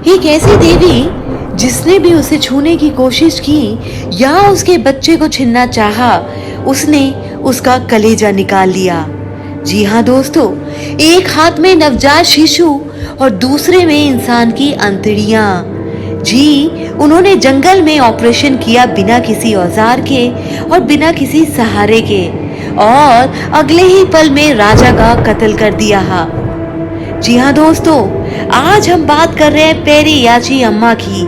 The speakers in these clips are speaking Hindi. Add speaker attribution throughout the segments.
Speaker 1: एक ऐसी देवी जिसने भी उसे छूने की कोशिश की या उसके बच्चे को छीनना चाहा, उसने उसका कलेजा निकाल लिया। जी हाँ दोस्तों, एक हाथ में नवजात शिशु और दूसरे में इंसान की अंतड़ियां। जी, उन्होंने जंगल में ऑपरेशन किया बिना किसी औजार के और बिना किसी सहारे के, और अगले ही पल में राजा का कत्ल कर दिया। जी हाँ दोस्तों, आज हम बात कर रहे हैं पेरियाची अम्मा की,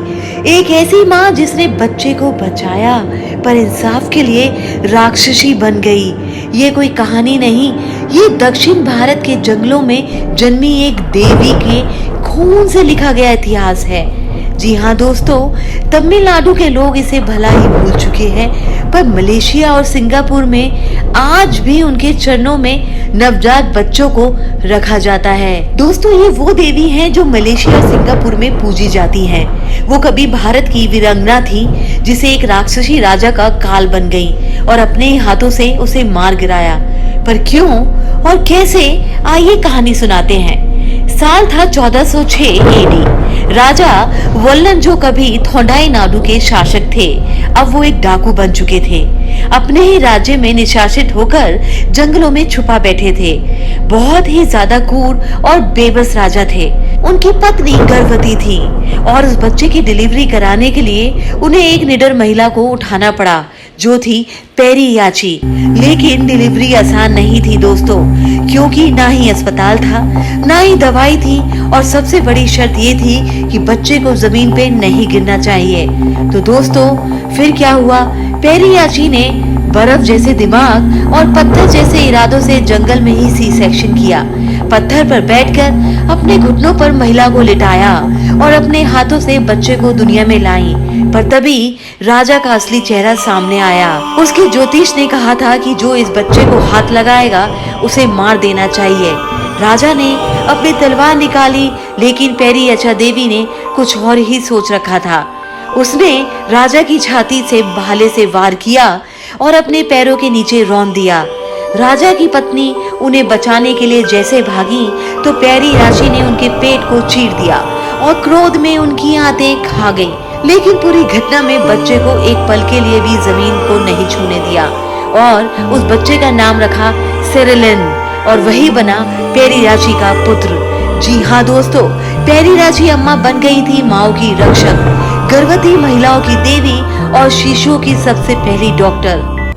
Speaker 1: एक ऐसी माँ जिसने बच्चे को बचाया पर इंसाफ के लिए राक्षसी बन गई। ये कोई कहानी नहीं, ये दक्षिण भारत के जंगलों में जन्मी एक देवी के खून से लिखा गया इतिहास है। जी हाँ दोस्तों, तमिलनाडु के लोग इसे भला ही भूल चुके हैं, पर मलेशिया और सिंगापुर में आज भी उनके चरणों में नवजात बच्चों को रखा जाता है। दोस्तों, ये वो देवी हैं जो मलेशिया और सिंगापुर में पूजी जाती हैं। वो कभी भारत की वीरांगना थी जिसे एक राक्षसी राजा का काल बन गई और अपने हाथों से उसे मार गिराया। पर क्यों और कैसे, आइए कहानी सुनाते हैं। साल था 1406 एडी। राजा वल्लन, जो कभी थोंडाई नाडु के शासक थे, अब वो एक डाकू बन चुके थे। अपने ही राज्य में निशासित होकर जंगलों में छुपा बैठे थे। बहुत ही ज्यादा क्रूर और बेबस राजा थे। उनकी पत्नी गर्भवती थी और उस बच्चे की डिलीवरी कराने के लिए उन्हें एक निडर महिला को उठाना पड़ा, जो थी पेरियाची। लेकिन डिलीवरी आसान नहीं थी दोस्तों, क्योंकि ना ही अस्पताल था, ना ही दवाई थी, और सबसे बड़ी शर्त ये थी कि बच्चे को जमीन पे नहीं गिरना चाहिए। तो दोस्तों, फिर क्या हुआ? पेरियाची ने बर्फ जैसे दिमाग और पत्थर जैसे इरादों से जंगल में ही सी सेक्शन किया। पत्थर पर बैठकर अपने घुटनों पर महिला को लिटाया और अपने हाथों से बच्चे को दुनिया में लाई। पर तभी राजा का असली चेहरा सामने आया। उसके ज्योतिष ने कहा था कि जो इस बच्चे को हाथ लगाएगा उसे मार देना चाहिए। राजा ने अपनी तलवार निकाली, लेकिन पेरियाचा देवी ने कुछ और ही सोच रखा था। उसने राजा की छाती से भाले से वार किया और अपने पैरों के नीचे रौंद दिया। राजा की पत्नी उन्हें बचाने के लिए जैसे भागी तो पेरियाची ने उनके पेट को चीर दिया और क्रोध में उनकी आंतें खा गईं। लेकिन पूरी घटना में बच्चे को एक पल के लिए भी जमीन को नहीं छूने दिया और उस बच्चे का नाम रखा सेरेलिन, और वही बना पेरियाची का पुत्र। जी हाँ दोस्तों, पेरियाची अम्मा बन गई थी माओ की रक्षक, गर्भवती महिलाओं की देवी और शिशुओं की सबसे पहली डॉक्टर।